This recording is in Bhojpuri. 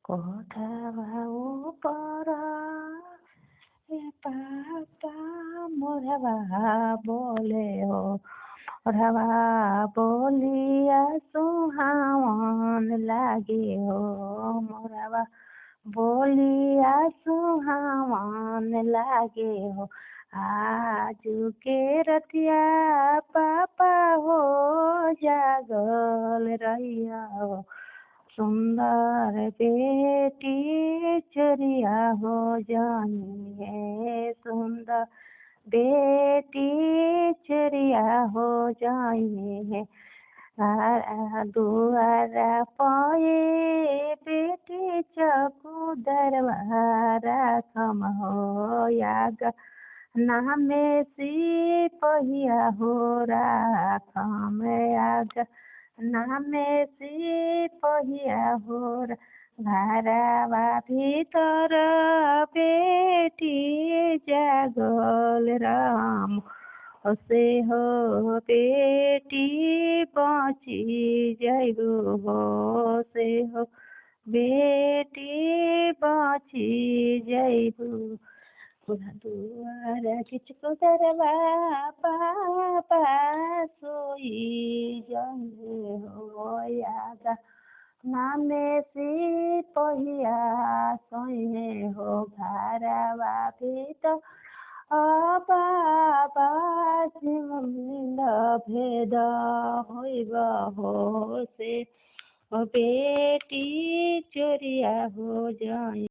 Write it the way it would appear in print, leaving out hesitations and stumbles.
कोठवा ऊपर पापा मोरवा बोले हो मोरवा बोलिया सुहावन लागे हो मोरवा बोलिया सुहावन लागे हो आजू के रतिया पापा हो जागल रहिया हो सुंदर बेटी चुरिया हो जाइए सुंदर बेटी चुरिया हो जाइए दुआरा पाए बेटी चकू दरबारा खम हो याग नामे सिपहिया हो राखम याग नामे सिपहिया हो घरवा भीतर बेटी जागल राम से हो बेटी बची जइबू हो से हो बेटी बची जइबू दुआर किचको दरवा पापा सोई जंगे हो याद नामे सिपहिया सोइने हो घरवा भीतर बाबा सिमलिंग भेद होइब हो से बेटी चोरिया हो जाए।